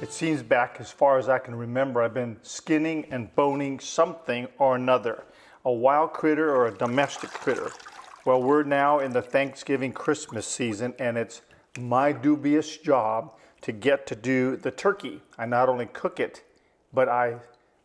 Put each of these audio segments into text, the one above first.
It seems back as far as I can remember, I've been skinning and boning something or another, a wild critter or a domestic critter. Well, we're now in the Thanksgiving Christmas season, and it's my dubious job to get to do the turkey. I not only cook it, but I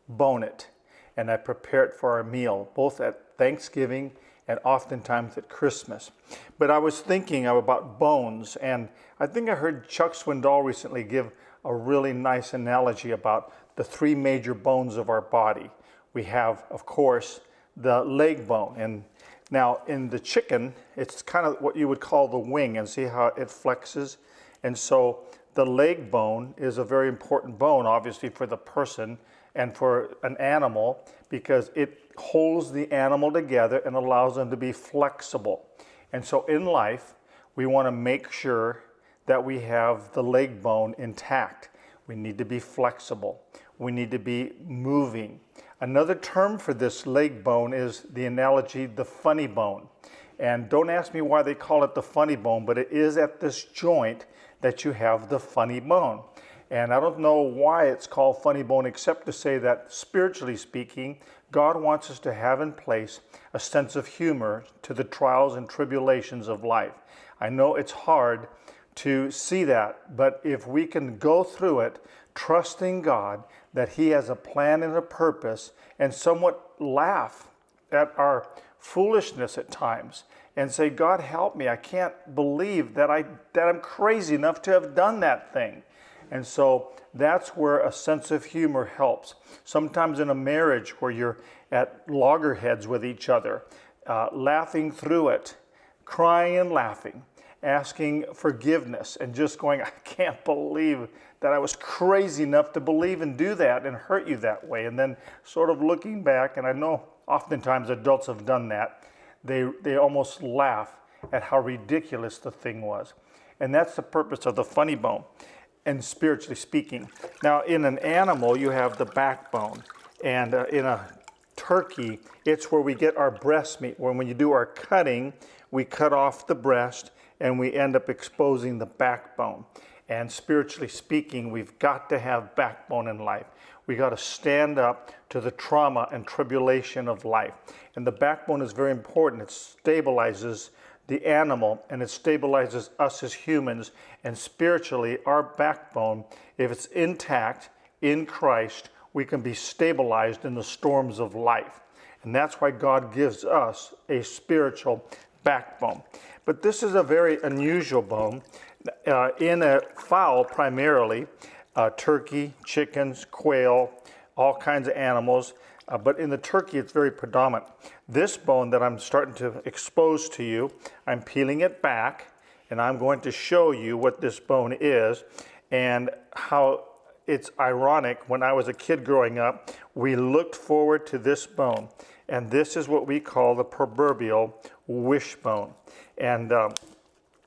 bone it, and I prepare it for our meal, both at Thanksgiving and oftentimes at Christmas. But I was thinking about bones, and I think I heard Chuck Swindoll recently give a really nice analogy about the three major bones of our body. We have, of course, the leg bone, and now in the chicken, it's kind of what you would call the wing, and see how it flexes. And so the leg bone is a very important bone, obviously, for the person and for an animal, because it holds the animal together and allows them to be flexible. And so in life, we want to make sure that we have the leg bone intact. We need to be flexible. We need to be moving. Another term for this leg bone is the analogy, the funny bone. And don't ask me why they call it the funny bone, but it is at this joint that you have the funny bone. And I don't know why it's called funny bone, except to say that spiritually speaking, God wants us to have in place a sense of humor to the trials and tribulations of life. I know it's hard to see that, but if we can go through it, trusting God that He has a plan and a purpose, and somewhat laugh at our foolishness at times, and say, God help me, I can't believe that I'm crazy enough to have done that thing. And so that's where a sense of humor helps. Sometimes in a marriage where you're at loggerheads with each other, laughing through it, crying and laughing, asking forgiveness, and just going, I can't believe that I was crazy enough to believe and do that and hurt you that way. And then sort of looking back, and I know oftentimes adults have done that, they almost laugh at how ridiculous the thing was. And that's the purpose of the funny bone, and spiritually speaking. Now, in an animal, you have the backbone, and in a turkey, it's where we get our breast meat. When you do our cutting, we cut off the breast, and we end up exposing the backbone. And spiritually speaking, we've got to have backbone in life. We got to stand up to the trauma and tribulation of life. And the backbone is very important. It stabilizes the animal, and it stabilizes us as humans. And spiritually, our backbone, if it's intact in Christ, we can be stabilized in the storms of life. And that's why God gives us a spiritual backbone. But this is a very unusual bone. In a fowl, primarily, turkey, chickens, quail, all kinds of animals. But in the turkey, it's very predominant. This bone that I'm starting to expose to you, I'm peeling it back, and I'm going to show you what this bone is and how it's ironic. When I was a kid growing up, we looked forward to this bone. And this is what we call the proverbial wishbone. And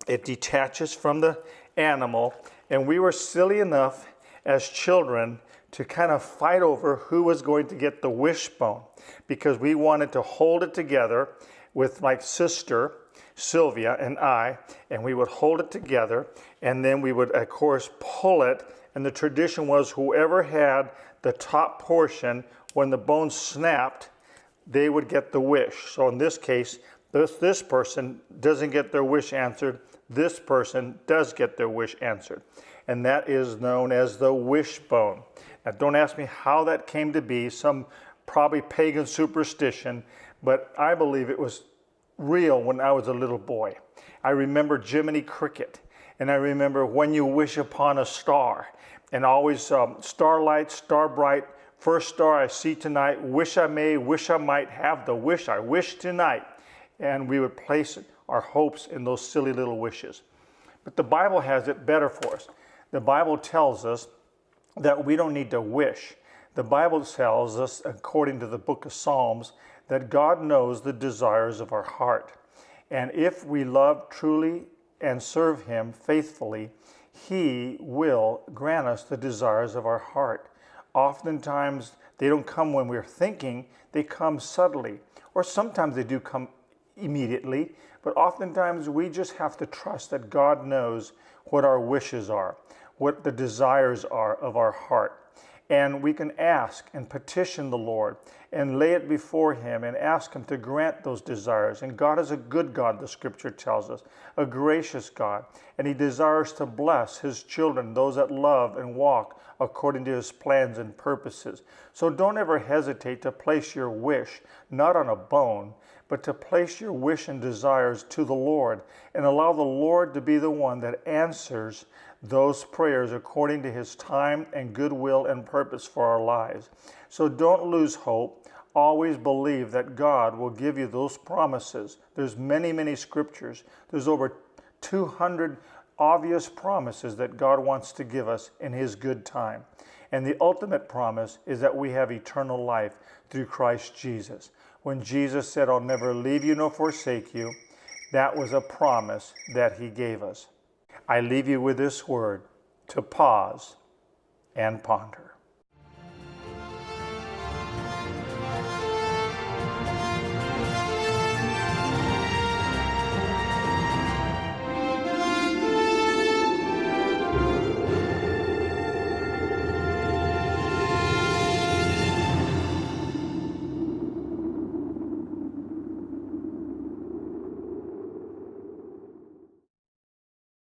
it detaches from the animal. And we were silly enough as children to kind of fight over who was going to get the wishbone, because we wanted to hold it together with my sister, Sylvia, and I, and we would hold it together, and then we would, of course, pull it, and the tradition was whoever had the top portion, when the bone snapped, they would get the wish. So in this case, this person doesn't get their wish answered, this person does get their wish answered. And that is known as the wishbone. Now, don't ask me how that came to be, some probably pagan superstition, but I believe it was real when I was a little boy. I remember Jiminy Cricket, and I remember When You Wish Upon a Star, and always starlight, star bright, first star I see tonight, wish I may, wish I might have the wish I wish tonight. And we would place our hopes in those silly little wishes. But the Bible has it better for us. The Bible tells us that we don't need to wish. The Bible tells us, according to the book of Psalms, that God knows the desires of our heart. And if we love truly and serve Him faithfully, He will grant us the desires of our heart. Oftentimes, they don't come when we're thinking, they come subtly. Or sometimes they do come immediately, but oftentimes we just have to trust that God knows what our wishes are. what the desires are of our heart. And we can ask and petition the Lord and lay it before Him and ask Him to grant those desires. And God is a good God, the Scripture tells us, a gracious God. And He desires to bless His children, those that love and walk according to His plans and purposes. So don't ever hesitate to place your wish, not on a bone, but to place your wish and desires to the Lord and allow the Lord to be the one that answers those prayers according to His time and goodwill and purpose for our lives. So don't lose hope. Always believe that God will give you those promises. There's many, many scriptures. There's over 200 obvious promises that God wants to give us in His good time. And the ultimate promise is that we have eternal life through Christ Jesus. When Jesus said, "I'll never leave you nor forsake you," that was a promise that He gave us. I leave you with this word to pause and ponder.